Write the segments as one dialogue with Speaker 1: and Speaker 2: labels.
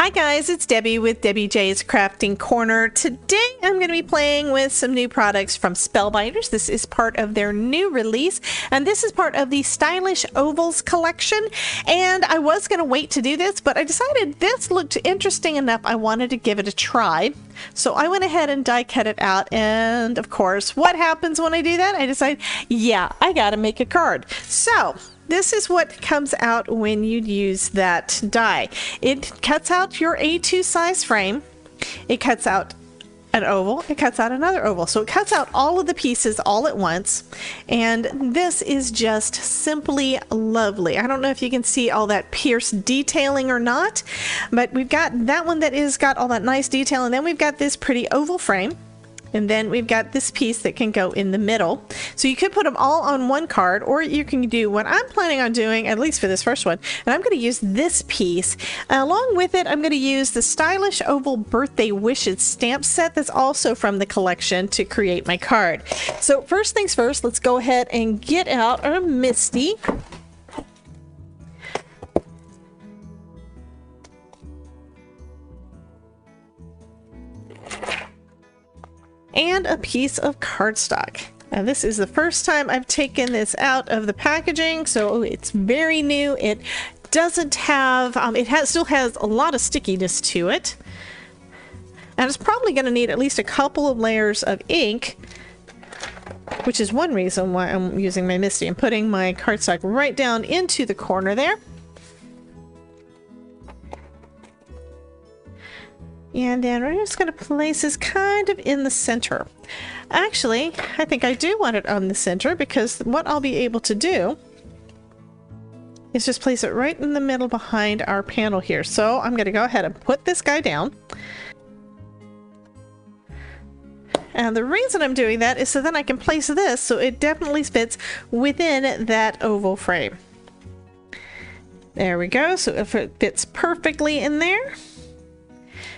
Speaker 1: Hi guys, it's Debbie with Debbie J's Crafting Corner. Today I'm going to be playing with some new products from Spellbinders. This is part of their new release, and this is part of the Stylish Ovals collection. And I was going to wait to do this, but I decided this looked interesting enough I wanted to give it a try. So I went ahead and die cut it out, and of course, what happens when I do that? I decide, yeah, I gotta make a card. So this is what comes out when you use that die. It cuts out your A2 size frame, it cuts out an oval, it cuts out another oval. So it cuts out all of the pieces all at once, and this is just simply lovely. I don't know if you can see all that pierced detailing or not, but we've got that one that is got all that nice detail, and then we've got this pretty oval frame. And then we've got this piece that can go in the middle. So you could put them all on one card, or you can do what I'm planning on doing, at least for this first one. And I'm going to use this piece. Along with it, I'm going to use the Stylish Oval Birthday Wishes stamp set that's also from the collection to create my card. So first things first, let's go ahead and get out our Misty. And a piece of cardstock. And this is the first time I've taken this out of the packaging, so it's very new. It doesn't have, still has a lot of stickiness to it. And it's probably going to need at least a couple of layers of ink, which is one reason why I'm using my Misty and putting my cardstock right down into the corner there. And then we're just going to place this kind of in the center. Actually, I think I do want it on the center, because what I'll be able to do is just place it right in the middle behind our panel here. So I'm going to go ahead and put this guy down. And the reason I'm doing that is so then I can place this so it definitely fits within that oval frame. There we go. So if it fits perfectly in there.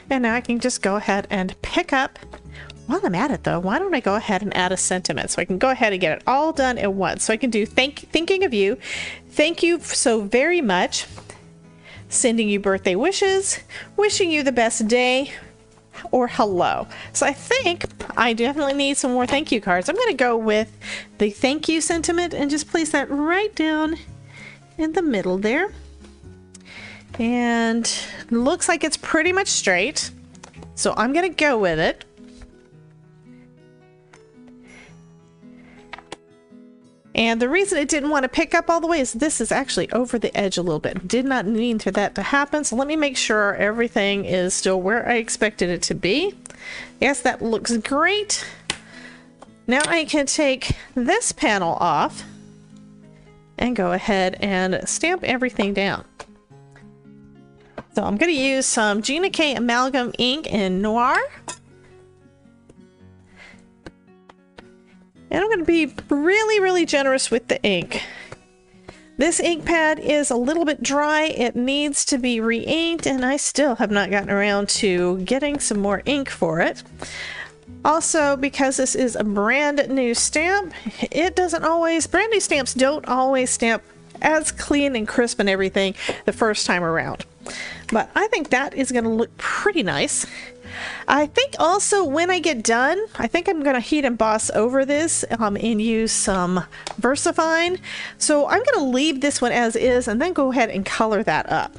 Speaker 1: And now I can just go ahead and pick up. While I'm at it though, why don't I go ahead and add a sentiment so I can go ahead and get it all done at once. So I can do thinking of you, thank you so very much, sending you birthday wishes, wishing you the best day, or hello. So I think I definitely need some more thank you cards. I'm going to go with the thank you sentiment and just place that right down in the middle there. And looks like it's pretty much straight, so I'm gonna go with it. And the reason it didn't want to pick up all the way is this is actually over the edge a little bit. Did not mean for that to happen, so let me make sure everything is still where I expected it to be. Yes, that looks great. Now I can take this panel off and go ahead and stamp everything down. So I'm going to use some Gina K Amalgam ink in Noir. And I'm going to be really generous with the ink. This ink pad is a little bit dry. It needs to be re-inked, and I still have not gotten around to getting some more ink for it. Also, because this is a brand new stamp, brand new stamps don't always stamp as clean and crisp and everything the first time around. But I think that is going to look pretty nice. I think also when I get done, I think I'm going to heat emboss over this and use some VersaFine. So I'm going to leave this one as is and then go ahead and color that up.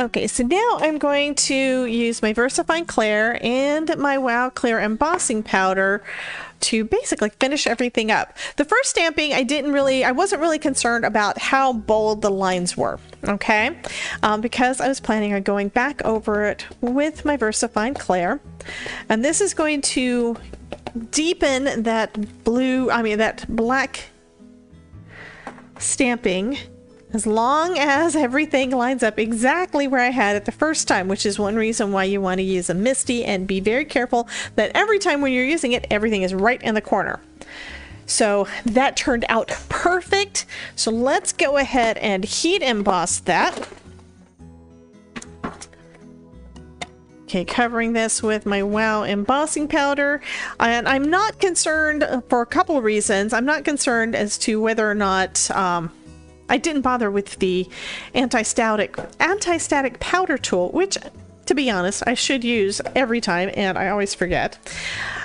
Speaker 1: Okay, so now I'm going to use my VersaFine Clear and my Wow Clear embossing powder to basically finish everything up. The first stamping, I wasn't really concerned about how bold the lines were, okay? Because I was planning on going back over it with my VersaFine Clear. And this is going to deepen that that black stamping, as long as everything lines up exactly where I had it the first time, which is one reason why you want to use a MISTI and be very careful that every time when you're using it, everything is right in the corner. So that turned out perfect. So let's go ahead and heat emboss that. Okay, covering this with my Wow embossing powder. And I'm not concerned for a couple of reasons. I'm not concerned as to whether or not I didn't bother with the anti-static powder tool, which, to be honest, I should use every time and I always forget.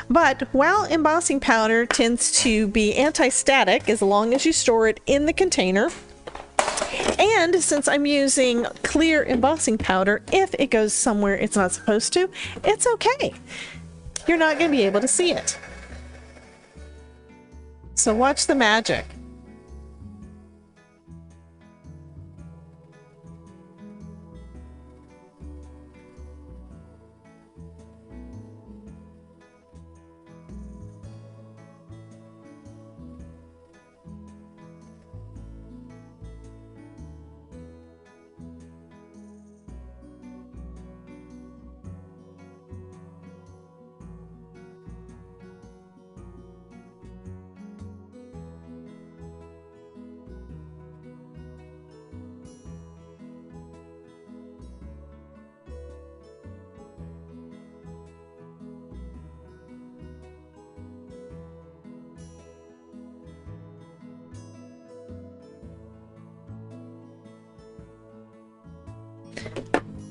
Speaker 1: But Wow embossing powder tends to be anti-static as long as you store it in the container. And since I'm using clear embossing powder, if it goes somewhere it's not supposed to, it's okay. You're not going to be able to see it. So watch the magic.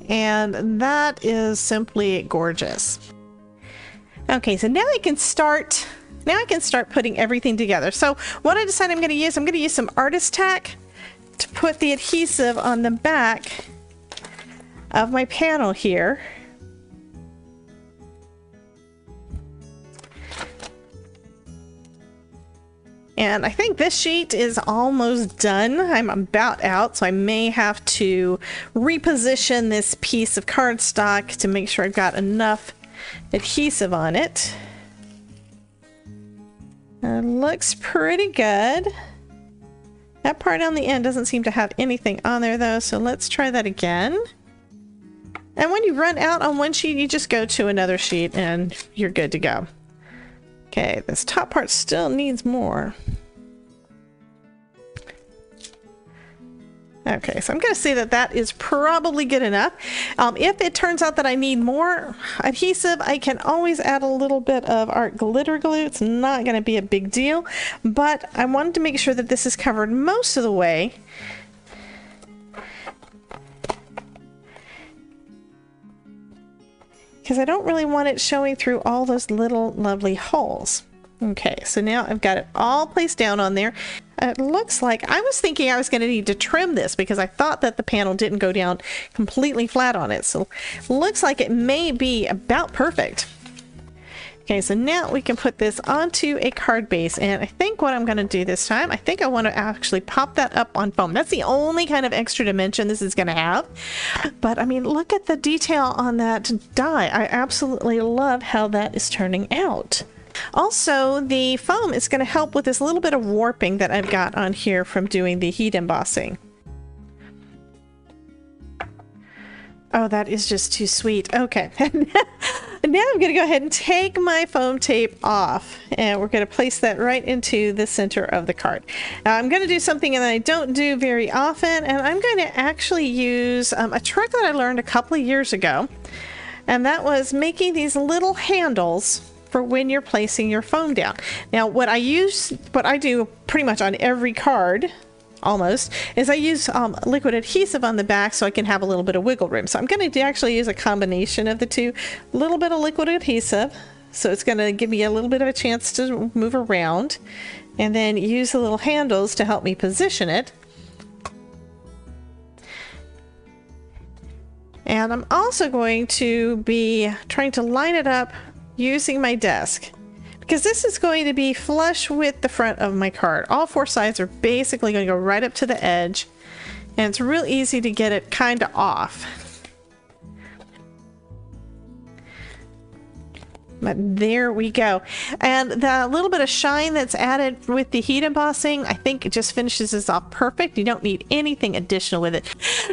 Speaker 1: And that is simply gorgeous. Okay, so now I can start putting everything together. So what I decided I'm going to use some artist tack to put the adhesive on the back of my panel here. And I think this sheet is almost done. I'm about out, so I may have to reposition this piece of cardstock to make sure I've got enough adhesive on it. It looks pretty good. That part on the end doesn't seem to have anything on there though, so let's try that again. And when you run out on one sheet, you just go to another sheet and you're good to go. Okay, this top part still needs more. Okay, so I'm going to say that that is probably good enough. If it turns out that I need more adhesive, I can always add a little bit of art glitter glue. It's not going to be a big deal, but I wanted to make sure that this is covered most of the way. Because I don't really want it showing through all those little lovely holes. Okay, so now I've got it all placed down on there. It looks like I was thinking I was going to need to trim this because I thought that the panel didn't go down completely flat on it. So it looks like it may be about perfect. Okay, so now we can put this onto a card base, and I think what I'm going to do this time, I think I want to actually pop that up on foam. That's the only kind of extra dimension this is going to have. But I mean, look at the detail on that die. I absolutely love how that is turning out. Also, the foam is going to help with this little bit of warping that I've got on here from doing the heat embossing. Oh, that is just too sweet. Okay. Now I'm going to go ahead and take my foam tape off, and we're going to place that right into the center of the card. Now I'm going to do something that I don't do very often, and I'm going to actually use a trick that I learned a couple of years ago, and that was making these little handles for when you're placing your foam down. Now what I do pretty much on every card almost is I use liquid adhesive on the back so I can have a little bit of wiggle room. So I'm going to actually use a combination of the two. A little bit of liquid adhesive, so it's going to give me a little bit of a chance to move around, and then use the little handles to help me position it. And I'm also going to be trying to line it up using my desk, because this is going to be flush with the front of my card. All four sides are basically going to go right up to the edge, and it's real easy to get it kind of off. But there we go. And the little bit of shine that's added with the heat embossing, I think it just finishes this off perfect. You don't need anything additional with it.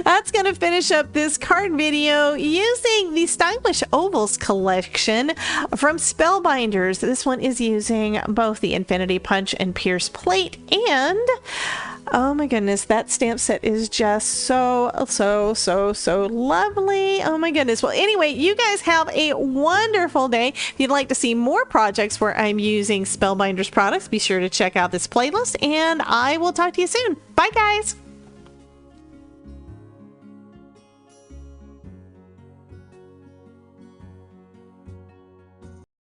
Speaker 1: That's going to finish up this card video using the Stylish Ovals collection from Spellbinders. This one is using both the Infinity Punch and Pierce plate, and oh my goodness, that stamp set is just so lovely. Oh my goodness. Well, anyway, you guys have a wonderful day. If you'd like to see more projects where I'm using Spellbinders products, be sure to check out this playlist, and I will talk to you soon. Bye, guys.